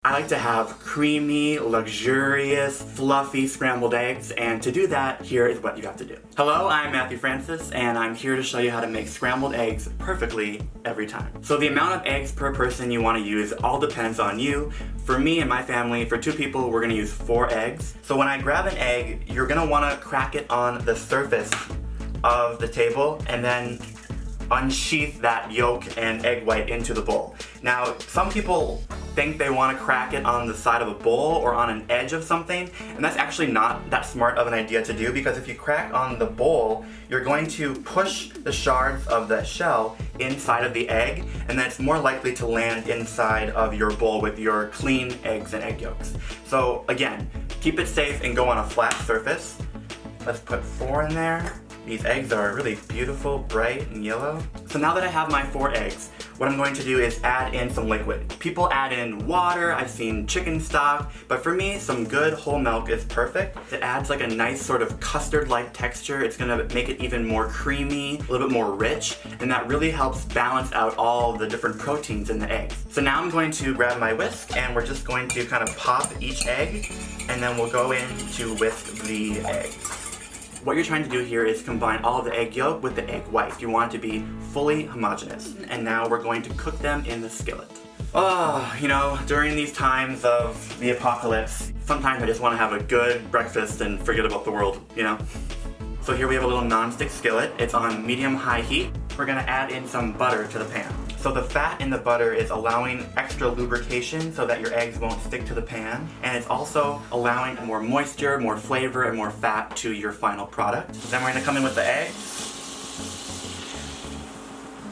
I like to have creamy, luxurious, fluffy scrambled eggs, and to do that, here is what you have to do. Hello, I'm Matthew Francis, and I'm here to show you how to make scrambled eggs perfectly every time. So the amount of eggs per person you want to use all depends on you. For me and my family, for 2 people, we're going to use 4 eggs. So when I grab an egg, you're going to want to crack it on the surface of the table and then unsheath that yolk and egg white into the bowl. Now, some people think they want to crack it on the side of a bowl or on an edge of something, and that's actually not that smart of an idea to do, because if you crack on the bowl, you're going to push the shards of the shell inside of the egg, and then it's more likely to land inside of your bowl with your clean eggs and egg yolks. So again, keep it safe and go on a flat surface. Let's put 4 in there. These eggs are really beautiful, bright, and yellow. So now that I have my 4 eggs, what I'm going to do is add in some liquid. People add in water, I've seen chicken stock, but for me, some good whole milk is perfect. It adds like a nice sort of custard-like texture. It's gonna make it even more creamy, a little bit more rich, and that really helps balance out all the different proteins in the eggs. So now I'm going to grab my whisk, and we're just going to kind of pop each egg, and then we'll go in to whisk the eggs. What you're trying to do here is combine all of the egg yolk with the egg white. You want it to be fully homogeneous. And now we're going to cook them in the skillet. Oh, you know, during these times of the apocalypse, sometimes I just want to have a good breakfast and forget about the world, you know? So here we have a little non-stick skillet. It's on medium-high heat. We're gonna add in some butter to the pan. So the fat in the butter is allowing extra lubrication so that your eggs won't stick to the pan, and it's also allowing more moisture, more flavor, and more fat to your final product. Then we're gonna come in with the eggs.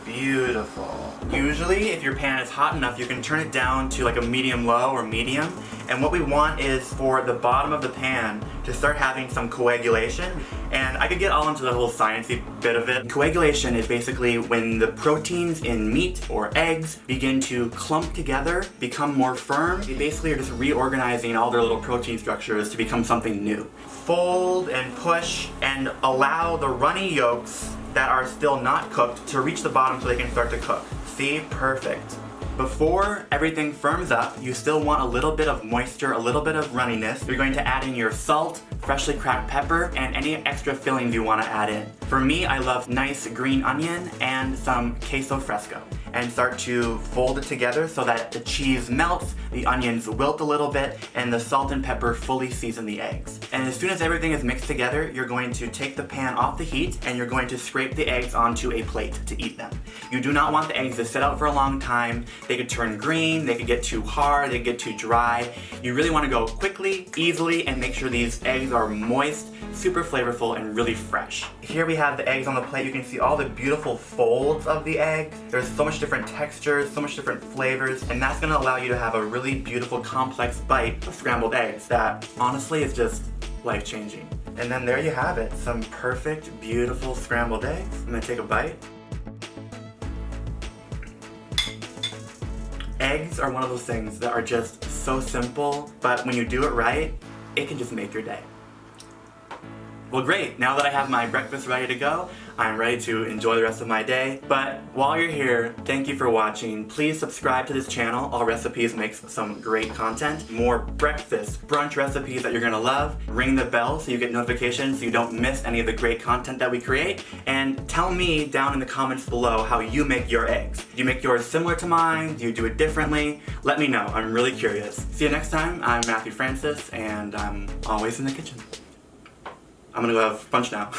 Beautiful. Usually, if your pan is hot enough, you can turn it down to like a medium-low or medium, and what we want is for the bottom of the pan to start having some coagulation, and I could get all into the whole sciencey bit of it. Coagulation is basically when the proteins in meat or eggs begin to clump together, become more firm. They basically are just reorganizing all their little protein structures to become something new. Fold and push and allow the runny yolks that are still not cooked to reach the bottom so they can start to cook. See? Perfect. Before everything firms up, you still want a little bit of moisture, a little bit of runniness. You're going to add in your salt, freshly cracked pepper, and any extra fillings you want to add in. For me, I love nice green onion and some queso fresco. And start to fold it together so that the cheese melts, the onions wilt a little bit, and the salt and pepper fully season the eggs. And as soon as everything is mixed together, you're going to take the pan off the heat and you're going to scrape the eggs onto a plate to eat them. You do not want the eggs to sit out for a long time. They could turn green, they could get too hard, they could get too dry. You really want to go quickly, easily, and make sure these eggs are moist, super flavorful, and really fresh. Here we have the eggs on the plate. You can see all the beautiful folds of the egg. There's so much different textures, so much different flavors, and that's gonna allow you to have a really beautiful, complex bite of scrambled eggs that honestly is just life-changing. And then there you have it, some perfect, beautiful scrambled eggs. I'm gonna take a bite. Eggs are one of those things that are just so simple, but when you do it right, it can just make your day. Well, great, now that I have my breakfast ready to go, I'm ready to enjoy the rest of my day. But while you're here, thank you for watching. Please subscribe to this channel. Allrecipes makes some great content. More breakfast, brunch recipes that you're gonna love. Ring the bell so you get notifications so you don't miss any of the great content that we create. And tell me down in the comments below how you make your eggs. Do you make yours similar to mine? Do you do it differently? Let me know, I'm really curious. See you next time. I'm Matthew Francis, and I'm always in the kitchen. I'm gonna go have lunch now.